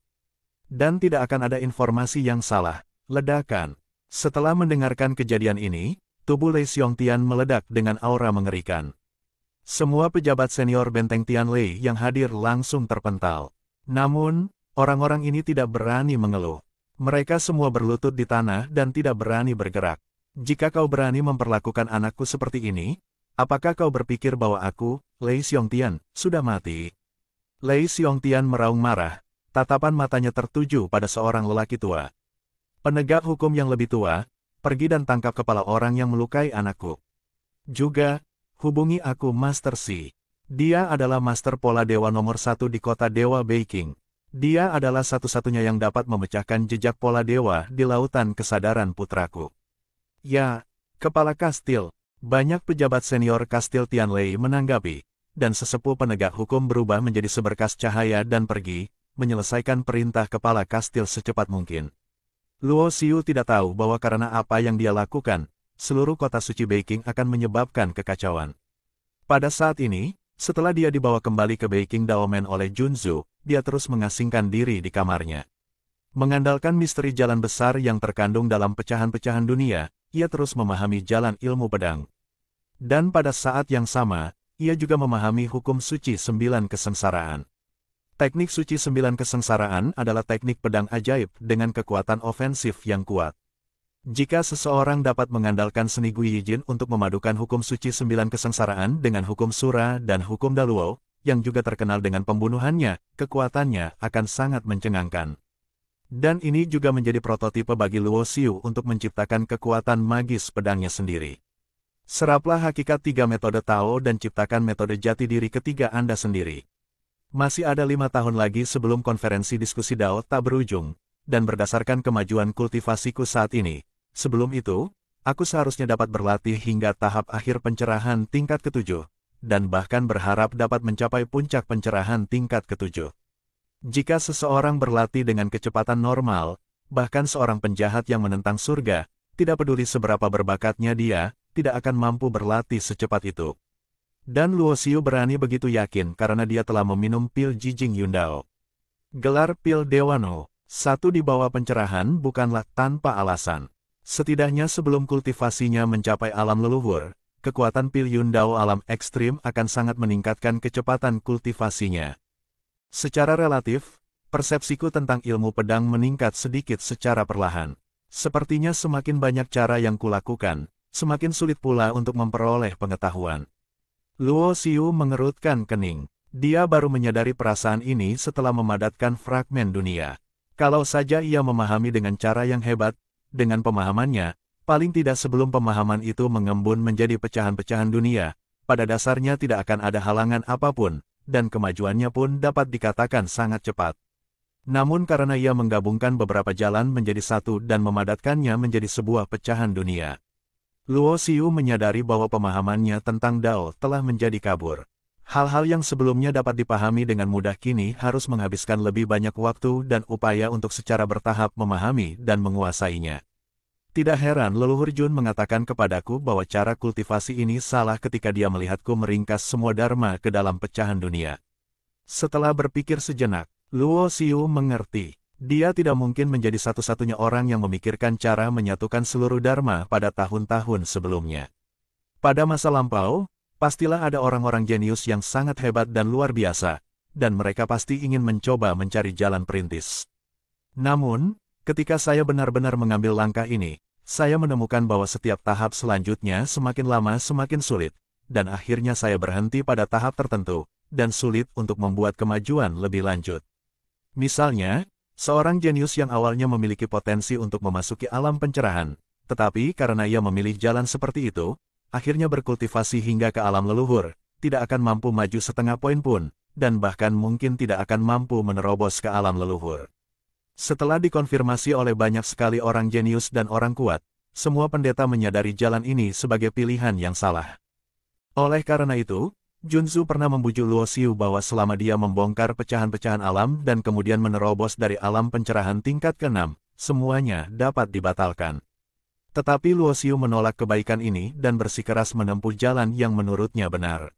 Dan tidak akan ada informasi yang salah, ledakan. Setelah mendengarkan kejadian ini, tubuh Lei Xiongtian meledak dengan aura mengerikan. Semua pejabat senior Benteng Tianlei yang hadir langsung terpental. Namun, orang-orang ini tidak berani mengeluh. Mereka semua berlutut di tanah dan tidak berani bergerak. Jika kau berani memperlakukan anakku seperti ini, apakah kau berpikir bahwa aku, Lei Xiongtian, sudah mati? Lei Xiongtian meraung marah, tatapan matanya tertuju pada seorang lelaki tua. Penegak hukum yang lebih tua, pergi dan tangkap kepala orang yang melukai anakku. Juga, hubungi aku Master Si. Dia adalah Master Pola Dewa nomor 1 di kota Dewa Beiqing. Dia adalah satu-satunya yang dapat memecahkan jejak Pola Dewa di lautan kesadaran putraku. Ya, kepala kastil, banyak pejabat senior Kastil Tianlei menanggapi, dan sesepuh penegak hukum berubah menjadi seberkas cahaya dan pergi, menyelesaikan perintah kepala kastil secepat mungkin. Luo Xiu tidak tahu bahwa karena apa yang dia lakukan, seluruh kota suci Beiqing akan menyebabkan kekacauan. Pada saat ini, setelah dia dibawa kembali ke Beiqing Daomen oleh Junzu, dia terus mengasingkan diri di kamarnya. Mengandalkan misteri jalan besar yang terkandung dalam pecahan-pecahan dunia, ia terus memahami jalan ilmu pedang. Dan pada saat yang sama, ia juga memahami hukum suci 9 kesengsaraan. Teknik suci 9 kesengsaraan adalah teknik pedang ajaib dengan kekuatan ofensif yang kuat. Jika seseorang dapat mengandalkan seni Guiyijin untuk memadukan hukum suci 9 kesengsaraan dengan hukum Sura dan hukum Daluo, yang juga terkenal dengan pembunuhannya, kekuatannya akan sangat mencengangkan. Dan ini juga menjadi prototipe bagi Luo Xiu untuk menciptakan kekuatan magis pedangnya sendiri. Seraplah hakikat 3 metode Tao dan ciptakan metode jati diri ketiga Anda sendiri. Masih ada 5 tahun lagi sebelum konferensi diskusi Dao tak berujung, dan berdasarkan kemajuan kultivasiku saat ini, sebelum itu, aku seharusnya dapat berlatih hingga tahap akhir pencerahan tingkat ke-7, dan bahkan berharap dapat mencapai puncak pencerahan tingkat ke-7. Jika seseorang berlatih dengan kecepatan normal, bahkan seorang penjahat yang menentang surga, tidak peduli seberapa berbakatnya dia, tidak akan mampu berlatih secepat itu. Dan Luo Xiu berani begitu yakin karena dia telah meminum pil Jijing Yundao. Gelar pil Dewano, satu di bawah pencerahan bukanlah tanpa alasan. Setidaknya sebelum kultivasinya mencapai alam leluhur, kekuatan pil Yundao alam ekstrim akan sangat meningkatkan kecepatan kultivasinya. Secara relatif, persepsiku tentang ilmu pedang meningkat sedikit secara perlahan. Sepertinya semakin banyak cara yang kulakukan, semakin sulit pula untuk memperoleh pengetahuan. Luo Xiu mengerutkan kening. Dia baru menyadari perasaan ini setelah memadatkan fragmen dunia. Kalau saja ia memahami dengan cara yang hebat, dengan pemahamannya, paling tidak sebelum pemahaman itu mengembun menjadi pecahan-pecahan dunia, pada dasarnya tidak akan ada halangan apapun, dan kemajuannya pun dapat dikatakan sangat cepat. Namun karena ia menggabungkan beberapa jalan menjadi satu dan memadatkannya menjadi sebuah pecahan dunia, Luo Xiu menyadari bahwa pemahamannya tentang Dao telah menjadi kabur. Hal-hal yang sebelumnya dapat dipahami dengan mudah kini harus menghabiskan lebih banyak waktu dan upaya untuk secara bertahap memahami dan menguasainya. Tidak heran leluhur Jun mengatakan kepadaku bahwa cara kultivasi ini salah ketika dia melihatku meringkas semua dharma ke dalam pecahan dunia. Setelah berpikir sejenak, Luo Xiu mengerti. Dia tidak mungkin menjadi satu-satunya orang yang memikirkan cara menyatukan seluruh dharma pada tahun-tahun sebelumnya. Pada masa lampau, pastilah ada orang-orang jenius yang sangat hebat dan luar biasa, dan mereka pasti ingin mencoba mencari jalan perintis. Namun, ketika saya benar-benar mengambil langkah ini, saya menemukan bahwa setiap tahap selanjutnya semakin lama semakin sulit, dan akhirnya saya berhenti pada tahap tertentu, dan sulit untuk membuat kemajuan lebih lanjut. Misalnya, seorang jenius yang awalnya memiliki potensi untuk memasuki alam pencerahan, tetapi karena ia memilih jalan seperti itu, akhirnya berkultivasi hingga ke alam leluhur, tidak akan mampu maju setengah poin pun, dan bahkan mungkin tidak akan mampu menerobos ke alam leluhur. Setelah dikonfirmasi oleh banyak sekali orang jenius dan orang kuat, semua pendeta menyadari jalan ini sebagai pilihan yang salah. Oleh karena itu, Junzu pernah membujuk Luo Xiu bahwa selama dia membongkar pecahan-pecahan alam dan kemudian menerobos dari alam pencerahan tingkat ke-6, semuanya dapat dibatalkan. Tetapi Luo Xiu menolak kebaikan ini dan bersikeras menempuh jalan yang menurutnya benar.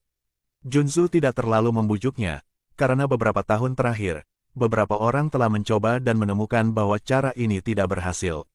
Junzu tidak terlalu membujuknya, karena beberapa tahun terakhir, beberapa orang telah mencoba dan menemukan bahwa cara ini tidak berhasil.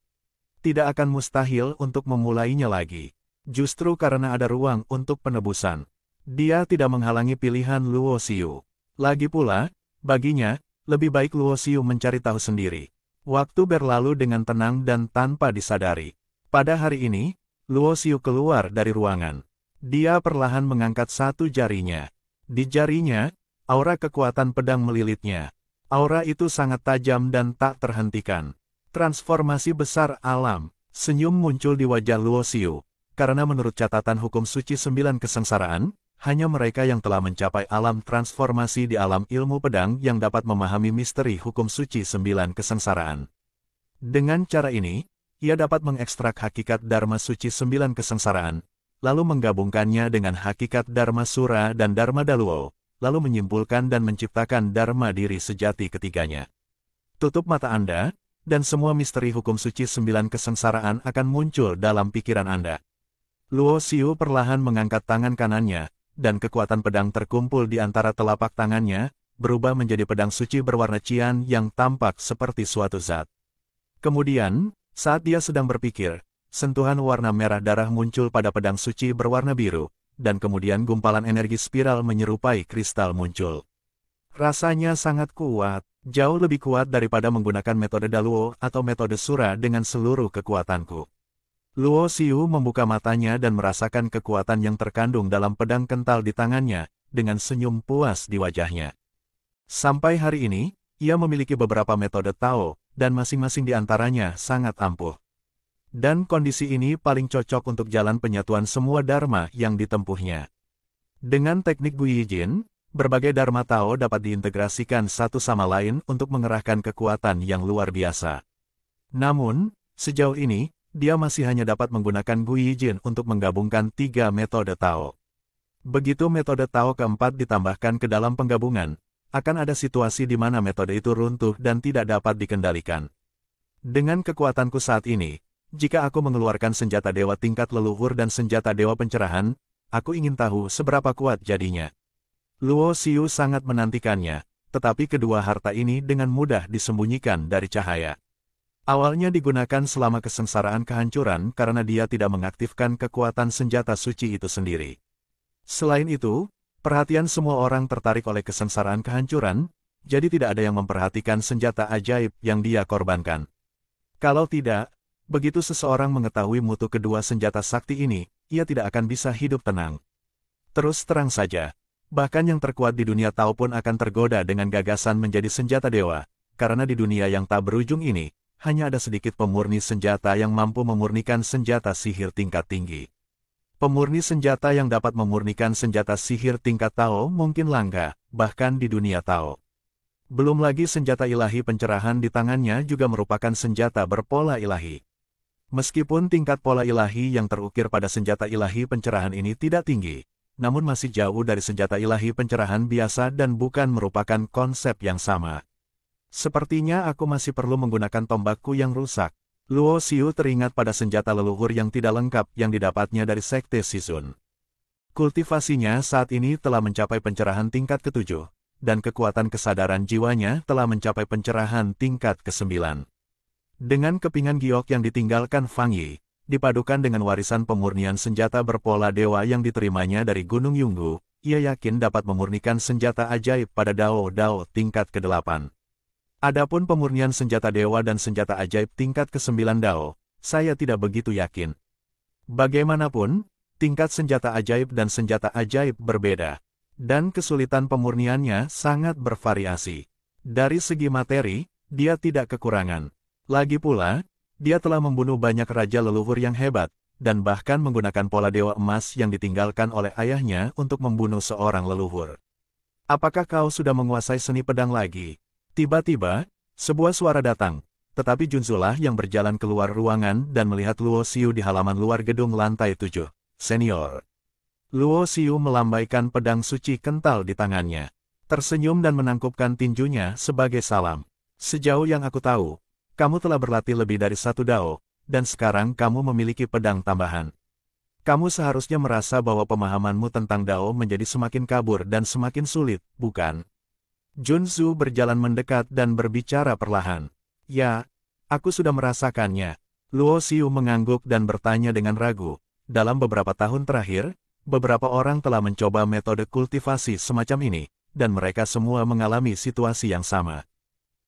Tidak akan mustahil untuk memulainya lagi. Justru karena ada ruang untuk penebusan. Dia tidak menghalangi pilihan Luo Xiu. Lagi pula, baginya, lebih baik Luo Xiu mencari tahu sendiri. Waktu berlalu dengan tenang dan tanpa disadari. Pada hari ini, Luo Xiu keluar dari ruangan. Dia perlahan mengangkat satu jarinya. Di jarinya, aura kekuatan pedang melilitnya. Aura itu sangat tajam dan tak terhentikan. Transformasi besar alam, senyum muncul di wajah Luo Xiu. Karena menurut catatan hukum suci 9 kesengsaraan, hanya mereka yang telah mencapai alam transformasi di alam ilmu pedang yang dapat memahami misteri hukum suci 9 kesengsaraan. Dengan cara ini, ia dapat mengekstrak hakikat Dharma suci 9 kesengsaraan, lalu menggabungkannya dengan hakikat Dharma Sura dan Dharma Daluo, lalu menyimpulkan dan menciptakan Dharma diri sejati ketiganya. Tutup mata Anda, dan semua misteri hukum suci 9 kesengsaraan akan muncul dalam pikiran Anda. Luo Xiu perlahan mengangkat tangan kanannya, dan kekuatan pedang terkumpul di antara telapak tangannya, berubah menjadi pedang suci berwarna cian yang tampak seperti suatu zat. Kemudian, saat dia sedang berpikir, sentuhan warna merah darah muncul pada pedang suci berwarna biru, dan kemudian gumpalan energi spiral menyerupai kristal muncul. Rasanya sangat kuat, jauh lebih kuat daripada menggunakan metode Daluo atau metode Sura dengan seluruh kekuatanku. Luo Xiu membuka matanya dan merasakan kekuatan yang terkandung dalam pedang kental di tangannya, dengan senyum puas di wajahnya. Sampai hari ini, ia memiliki beberapa metode Tao, dan masing-masing di antaranya sangat ampuh. Dan kondisi ini paling cocok untuk jalan penyatuan semua Dharma yang ditempuhnya. Dengan teknik Guiyijin, berbagai Dharma Tao dapat diintegrasikan satu sama lain untuk mengerahkan kekuatan yang luar biasa. Namun, sejauh ini, dia masih hanya dapat menggunakan Guiyijin untuk menggabungkan 3 metode Tao. Begitu metode Tao keempat ditambahkan ke dalam penggabungan, akan ada situasi di mana metode itu runtuh dan tidak dapat dikendalikan. Dengan kekuatanku saat ini, jika aku mengeluarkan senjata dewa tingkat leluhur dan senjata dewa pencerahan, aku ingin tahu seberapa kuat jadinya. Luo Xiu sangat menantikannya, tetapi kedua harta ini dengan mudah disembunyikan dari cahaya. Awalnya digunakan selama kesengsaraan kehancuran karena dia tidak mengaktifkan kekuatan senjata suci itu sendiri. Selain itu, perhatian semua orang tertarik oleh kesengsaraan kehancuran, jadi tidak ada yang memperhatikan senjata ajaib yang dia korbankan. Kalau tidak, begitu seseorang mengetahui mutu kedua senjata sakti ini, ia tidak akan bisa hidup tenang. Terus terang saja, bahkan yang terkuat di dunia Tao pun akan tergoda dengan gagasan menjadi senjata dewa, karena di dunia yang tak berujung ini, hanya ada sedikit pemurni senjata yang mampu memurnikan senjata sihir tingkat tinggi. Pemurni senjata yang dapat memurnikan senjata sihir tingkat Tao mungkin langka, bahkan di dunia Tao. Belum lagi senjata ilahi pencerahan di tangannya juga merupakan senjata berpola ilahi. Meskipun tingkat pola ilahi yang terukir pada senjata ilahi pencerahan ini tidak tinggi, namun masih jauh dari senjata ilahi pencerahan biasa dan bukan merupakan konsep yang sama. Sepertinya aku masih perlu menggunakan tombakku yang rusak. Luo Xiu teringat pada senjata leluhur yang tidak lengkap yang didapatnya dari Sekte Shizun. Kultivasinya saat ini telah mencapai pencerahan tingkat ke-7, dan kekuatan kesadaran jiwanya telah mencapai pencerahan tingkat ke-9. Dengan kepingan giok yang ditinggalkan Fang Yi, dipadukan dengan warisan pemurnian senjata berpola dewa yang diterimanya dari Gunung Yunggu, ia yakin dapat memurnikan senjata ajaib pada Dao tingkat ke-8. Adapun pemurnian senjata dewa dan senjata ajaib tingkat ke-9 Dao, saya tidak begitu yakin. Bagaimanapun, tingkat senjata ajaib dan senjata ajaib berbeda. Dan kesulitan pemurniannya sangat bervariasi. Dari segi materi, dia tidak kekurangan. Lagi pula, dia telah membunuh banyak raja leluhur yang hebat, dan bahkan menggunakan pola dewa emas yang ditinggalkan oleh ayahnya untuk membunuh seorang leluhur. Apakah kau sudah menguasai seni pedang lagi? Tiba-tiba, sebuah suara datang. Tetapi Junzulah yang berjalan keluar ruangan dan melihat Luo Xiu di halaman luar gedung lantai 7. Senior. Luo Xiu melambaikan pedang suci kental di tangannya. Tersenyum dan menangkupkan tinjunya sebagai salam. Sejauh yang aku tahu, kamu telah berlatih lebih dari 1 Dao, dan sekarang kamu memiliki pedang tambahan. Kamu seharusnya merasa bahwa pemahamanmu tentang Dao menjadi semakin kabur dan semakin sulit, bukan? Junzu berjalan mendekat dan berbicara perlahan. Ya, aku sudah merasakannya. Luo Xiu mengangguk dan bertanya dengan ragu. Dalam beberapa tahun terakhir, beberapa orang telah mencoba metode kultivasi semacam ini, dan mereka semua mengalami situasi yang sama.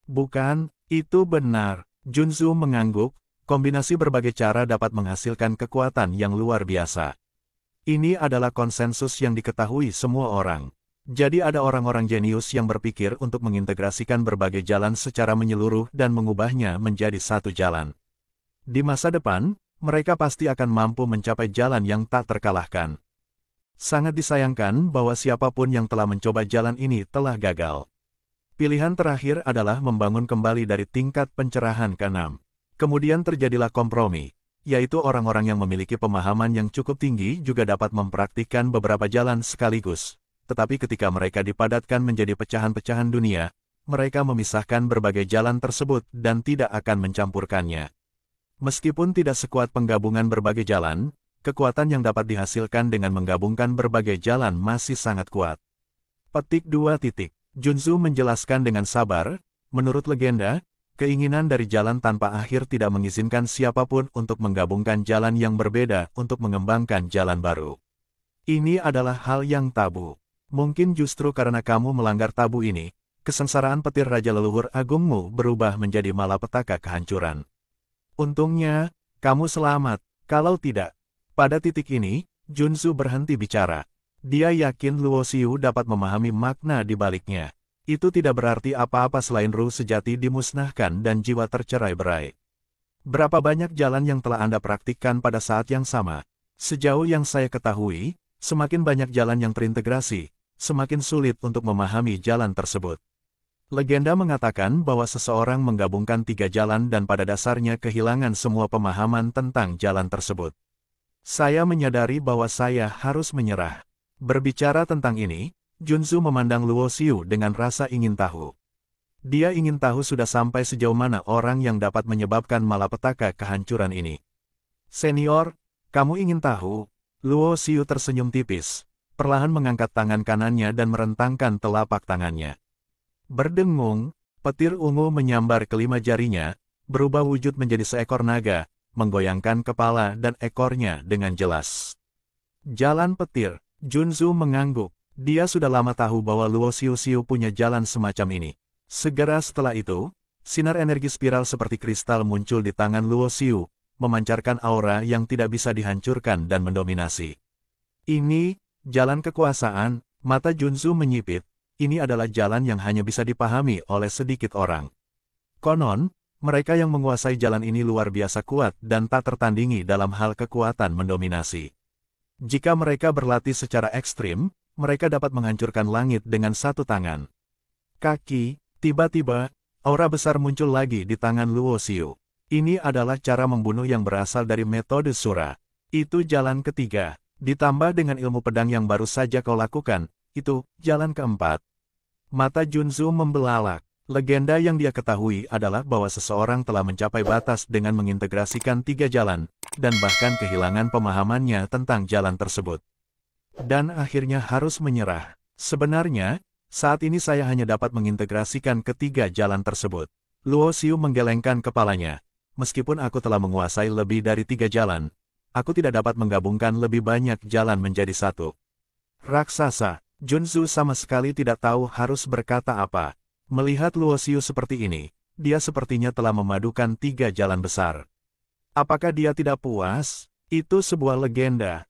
Bukan, itu benar. Junzu mengangguk, kombinasi berbagai cara dapat menghasilkan kekuatan yang luar biasa. Ini adalah konsensus yang diketahui semua orang. Jadi ada orang-orang jenius yang berpikir untuk mengintegrasikan berbagai jalan secara menyeluruh dan mengubahnya menjadi satu jalan. Di masa depan, mereka pasti akan mampu mencapai jalan yang tak terkalahkan. Sangat disayangkan bahwa siapapun yang telah mencoba jalan ini telah gagal. Pilihan terakhir adalah membangun kembali dari tingkat pencerahan ke-6. Kemudian terjadilah kompromi, yaitu orang-orang yang memiliki pemahaman yang cukup tinggi juga dapat mempraktikkan beberapa jalan sekaligus. Tetapi ketika mereka dipadatkan menjadi pecahan-pecahan dunia, mereka memisahkan berbagai jalan tersebut dan tidak akan mencampurkannya. Meskipun tidak sekuat penggabungan berbagai jalan, kekuatan yang dapat dihasilkan dengan menggabungkan berbagai jalan masih sangat kuat. Petik 2. Junzu menjelaskan dengan sabar, menurut legenda, keinginan dari jalan tanpa akhir tidak mengizinkan siapapun untuk menggabungkan jalan yang berbeda untuk mengembangkan jalan baru. Ini adalah hal yang tabu. Mungkin justru karena kamu melanggar tabu ini, kesengsaraan petir Raja Leluhur Agungmu berubah menjadi malapetaka kehancuran. Untungnya, kamu selamat. Kalau tidak, pada titik ini, Junzu berhenti bicara. Dia yakin Luo Xiu dapat memahami makna di baliknya. Itu tidak berarti apa-apa selain ruh sejati dimusnahkan dan jiwa tercerai-berai. Berapa banyak jalan yang telah Anda praktikkan pada saat yang sama? Sejauh yang saya ketahui, semakin banyak jalan yang terintegrasi, semakin sulit untuk memahami jalan tersebut. Legenda mengatakan bahwa seseorang menggabungkan 3 jalan dan pada dasarnya kehilangan semua pemahaman tentang jalan tersebut. Saya menyadari bahwa saya harus menyerah. Berbicara tentang ini, Junzu memandang Luo Xiu dengan rasa ingin tahu. Dia ingin tahu sudah sampai sejauh mana orang yang dapat menyebabkan malapetaka kehancuran ini. Senior, kamu ingin tahu? Luo Xiu tersenyum tipis. Perlahan mengangkat tangan kanannya dan merentangkan telapak tangannya. Berdengung, petir ungu menyambar kelima jarinya, berubah wujud menjadi seekor naga, menggoyangkan kepala dan ekornya dengan jelas. Jalan petir, Junzu mengangguk. Dia sudah lama tahu bahwa Luo Xiu punya jalan semacam ini. Segera setelah itu, sinar energi spiral seperti kristal muncul di tangan Luo Xiu, memancarkan aura yang tidak bisa dihancurkan dan mendominasi. Ini jalan kekuasaan. Mata Junzu menyipit. Ini adalah jalan yang hanya bisa dipahami oleh sedikit orang. Konon, mereka yang menguasai jalan ini luar biasa kuat dan tak tertandingi dalam hal kekuatan mendominasi. Jika mereka berlatih secara ekstrim, mereka dapat menghancurkan langit dengan satu tangan. Kaki, tiba-tiba, aura besar muncul lagi di tangan Luo Xiu. Ini adalah cara membunuh yang berasal dari metode Sura. Itu jalan ketiga. Ditambah dengan ilmu pedang yang baru saja kau lakukan, itu jalan keempat. Mata Junzu membelalak. Legenda yang dia ketahui adalah bahwa seseorang telah mencapai batas dengan mengintegrasikan 3 jalan, dan bahkan kehilangan pemahamannya tentang jalan tersebut. Dan akhirnya harus menyerah. Sebenarnya, saat ini saya hanya dapat mengintegrasikan ketiga jalan tersebut. Luo Xiu menggelengkan kepalanya. Meskipun aku telah menguasai lebih dari 3 jalan, aku tidak dapat menggabungkan lebih banyak jalan menjadi satu. Raksasa, Junzu sama sekali tidak tahu harus berkata apa. Melihat Luoxiu seperti ini, dia sepertinya telah memadukan 3 jalan besar. Apakah dia tidak puas? Itu sebuah legenda.